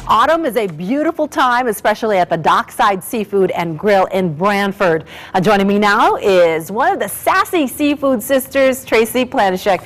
Autumn is a beautiful time, especially at the Dockside Seafood and Grill in Branford. Joining me now is one of the sassy seafood sisters, Tracy Planishek.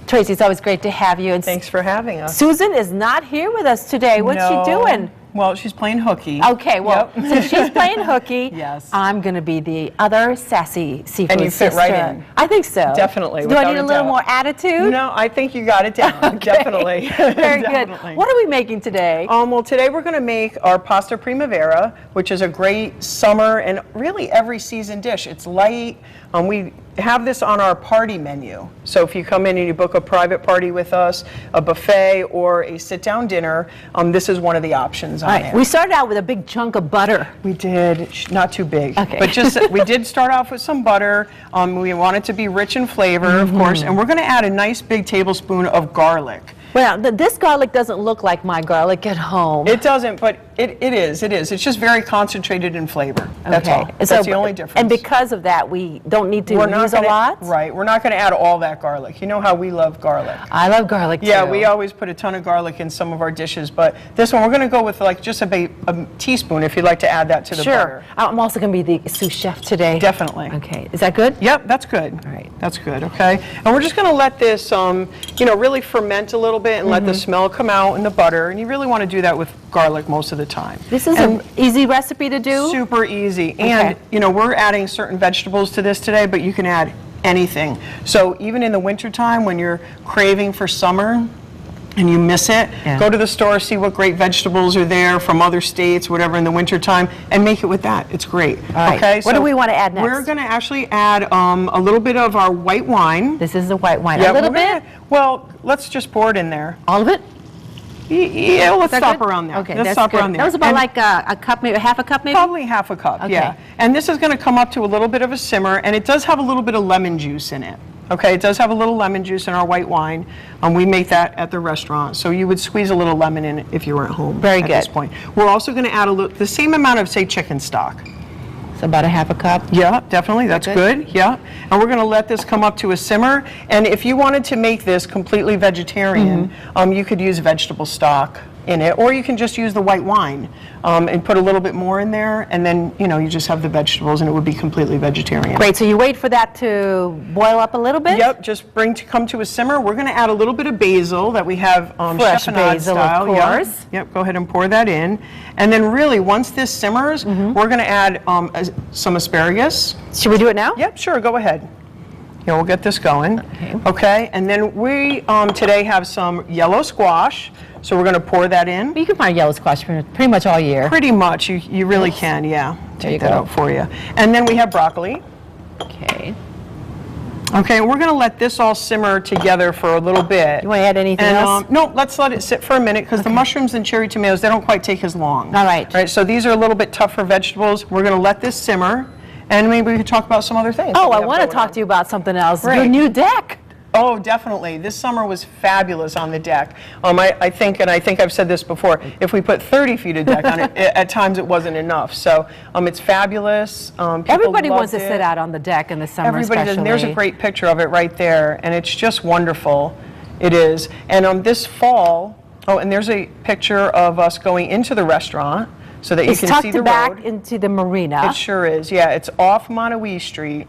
Tracy, it's always great to have you. And thanks for having us. Susan is not here with us today. What's she doing? Well, she's playing hooky. Okay, well, since she's playing hooky, yes, I'm going to be the other sassy seafood and you fit sister. right in. I think so. Definitely. Do I need a little more attitude? No, I think you got it down. Okay. Definitely. Very Definitely. good. What are we making today? Well, today we're going to make our pasta primavera, which is a great summer and really every season dish. It's light. We have this on our party menu. So if you come in and you book a private party with us, a buffet or a sit-down dinner, this is one of the options on there. We started out with a big chunk of butter. We did, not too big, okay, but just we did start off with some butter. We want it to be rich in flavor, of course, and we're going to add a nice big tablespoon of garlic. Well, this garlic doesn't look like my garlic at home. It doesn't, but it is. It's just very concentrated in flavor. That's all. That's the only difference. And because of that, we don't need to use a lot? Right. We're not going to add all that garlic. You know how we love garlic. I love garlic, too. Yeah, we always put a ton of garlic in some of our dishes, but this one we're going to go with like just a teaspoon if you'd like to add that to the butter. Sure. I'm also going to be the sous chef today. Definitely. Okay. Is that good? Yep, that's good. All right. That's good, okay? And we're just going to let this, really ferment a little bit and let the smell come out in the butter, and you really want to do that with garlic most of the time. This is an easy recipe to do? Super easy. And, we're adding certain vegetables to this today, but you can add anything. So even in the wintertime when you're craving for summer and you miss it, go to the store, see what great vegetables are there from other states, whatever, in the wintertime, and make it with that. It's great. All right. Okay, what do we want to add next? We're going to actually add a little bit of our white wine. This is the white wine. Yeah, a little bit? Well, let's just pour it in there. All of it? Yeah, let's stop around there. Okay, let's stop around there. That was about like a cup, maybe half a cup, maybe? Probably half a cup, yeah. And this is going to come up to a little bit of a simmer, and it does have a little bit of lemon juice in it. Okay, it does have a little lemon juice in our white wine. We make that at the restaurant, so you would squeeze a little lemon in it if you were at home. Very good. At this point, we're also going to add the same amount of, say, chicken stock. So about a half a cup? Yeah, definitely. That's good. Yeah. And we're going to let this come up to a simmer. And if you wanted to make this completely vegetarian, you could use vegetable stock in it, or you can just use the white wine and put a little bit more in there, and then you just have the vegetables, and it would be completely vegetarian. Great. So you wait for that to boil up a little bit? Yep. Just come to a simmer. We're going to add a little bit of basil that we have fresh chef basil, style. of course. Yep. Go ahead and pour that in, and then really once this simmers, we're going to add some asparagus. Should we do it now? Yep. Sure. Go ahead. We'll get this going. Okay. And then we today have some yellow squash. So we're going to pour that in. You can find yellow squash pretty much all year. Pretty much. You really can, yeah. Take that out for you. And then we have broccoli. Okay. Okay, we're going to let this all simmer together for a little bit. You want to add anything else? No, let's let it sit for a minute because the mushrooms and cherry tomatoes, they don't quite take as long. All right. All right, so these are a little bit tougher vegetables. We're going to let this simmer, and maybe we could talk about some other things. Oh, I want to talk to you about something else. Your new deck. Oh, definitely. This summer was fabulous on the deck. I think I've said this before, if we put 30 feet of deck on it, at times it wasn't enough. So it's fabulous. Everybody wants to sit out on the deck in the summer. Everybody does. And there's a great picture of it right there, and it's just wonderful. It is. And this fall, and there's a picture of us going into the restaurant so that you can see the road. It's tucked back into the marina. It sure is. Yeah, it's off Monowee Street.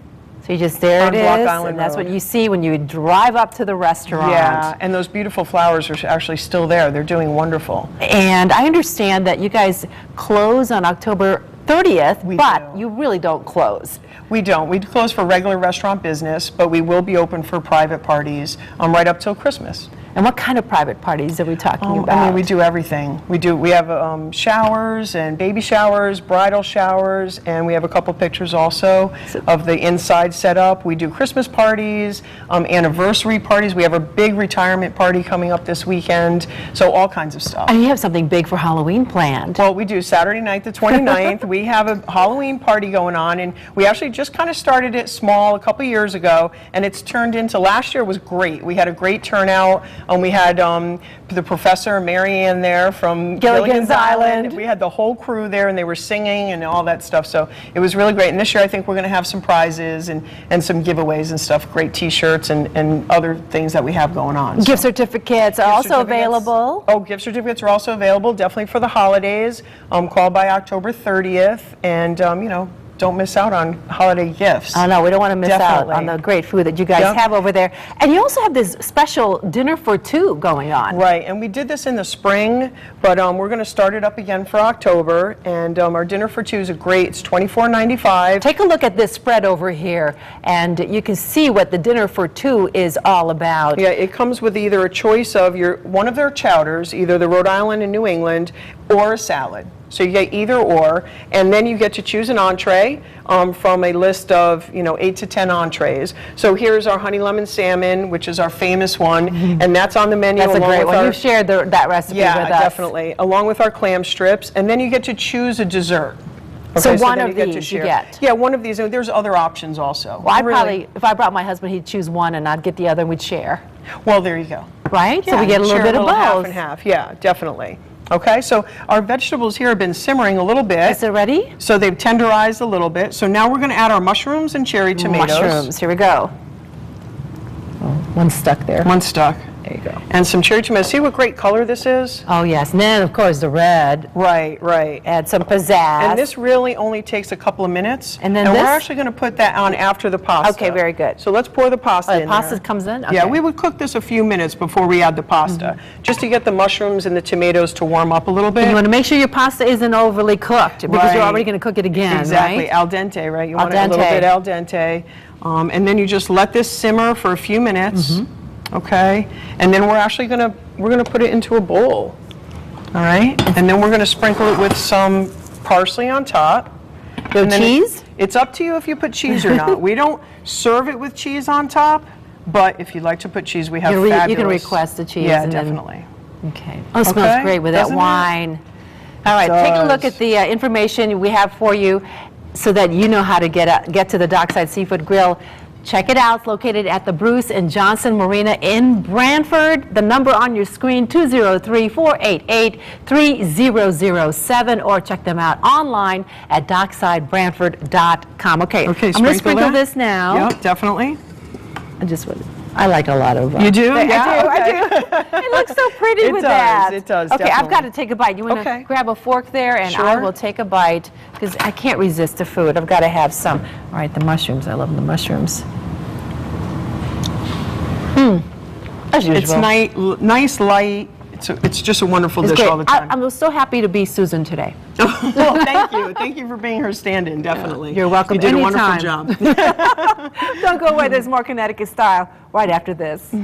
So you just, there it is, and that's what you see when you drive up to the restaurant. Yeah, and those beautiful flowers are actually still there. They're doing wonderful. And I understand that you guys close on October 30th, but you really don't close. We don't. We close for regular restaurant business, but we will be open for private parties right up till Christmas. And what kind of private parties are we talking about? I mean, we do everything. We have showers and baby showers, bridal showers, and we have a couple pictures also of the inside setup. We do Christmas parties, anniversary parties. We have a big retirement party coming up this weekend, so all kinds of stuff. And you have something big for Halloween planned. Well, we do Saturday night the 29th. We have a Halloween party going on, and we actually just kind of started it small a couple years ago, and it's turned into, last year was great. We had a great turnout. We had the professor, Mary Ann, there from Gilligan's Island. We had the whole crew there, and they were singing and all that stuff. So it was really great. And this year, I think we're going to have some prizes and some giveaways and stuff, great T-shirts and other things that we have going on. Gift certificates are also available. Oh, gift certificates are also available, definitely for the holidays. Call by October 30th, and you know, don't miss out on holiday gifts. Oh no, we don't want to miss Definitely. out on the great food that you guys have over there. And you also have this special dinner for two going on. Right, and we did this in the spring, but we're going to start it up again for October. And our dinner for two is great. It's $24.95. Take a look at this spread over here, and you can see what the dinner for two is all about. Yeah, it comes with either a choice of one of their chowders, either the Rhode Island and New England, or a salad. So you get either or, and then you get to choose an entree from a list of 8 to 10 entrees. So here's our honey lemon salmon, which is our famous one, and that's on the menu. That's a great one. You've shared that recipe with us. Yeah, definitely, along with our clam strips, and then you get to choose a dessert. Okay, so one of these you get? Yeah, one of these. And there's other options also. Well, probably, if I brought my husband, he'd choose one and I'd get the other and we'd share. Well, there you go. Right? Yeah, so we get a little bit of both. Half and half, yeah, definitely. Okay, so our vegetables here have been simmering a little bit. Is it ready? So they've tenderized a little bit. So now we're going to add our mushrooms and cherry tomatoes. Mushrooms, here we go. Oh, one's stuck there. One's stuck. There you go. And some cherry tomatoes. See what great color this is? Oh yes, and then of course the red. Right, right. Add some pizzazz. And this really only takes a couple of minutes. And then we're actually going to put that on after the pasta. Okay, very good. So let's pour the pasta in The pasta there. comes in? Okay. Yeah, we would cook this a few minutes before we add the pasta, just to get the mushrooms and the tomatoes to warm up a little bit. And you want to make sure your pasta isn't overly cooked because you're already going to cook it again, exactly. right? Al dente, right? You want it a little bit al dente. And then you just let this simmer for a few minutes. Okay, and then we're actually gonna put it into a bowl. All right, and then we're gonna sprinkle it with some parsley on top. No cheese? It's up to you if you put cheese or not. We don't serve it with cheese on top, but if you'd like to put cheese, we have fabulous. You can request the cheese. Yeah, definitely. Okay. Oh, it smells great with that wine. All right, take a look at the information we have for you so that you know how to get to the Dockside Seafood Grill. Check it out. It's located at the Bruce and Johnson Marina in Brantford. The number on your screen, 203-488-3007, or check them out online at docksidebranford.com. Okay, I'm going to sprinkle this now. Yep, definitely. I like a lot of You do? Yeah, I do. It looks so pretty with that. It does, Okay, definitely. I've got to take a bite. You want to grab a fork there, and I will take a bite because I can't resist the food. I've got to have some. All right, the mushrooms. I love the mushrooms. As usual. It's nice, light. It's just a wonderful dish all the time. I'm so happy to be Susan today. Well, thank you. Thank you for being her stand-in, definitely. You're welcome. You did anytime. a wonderful job. Don't go away. There's more Connecticut Style right after this.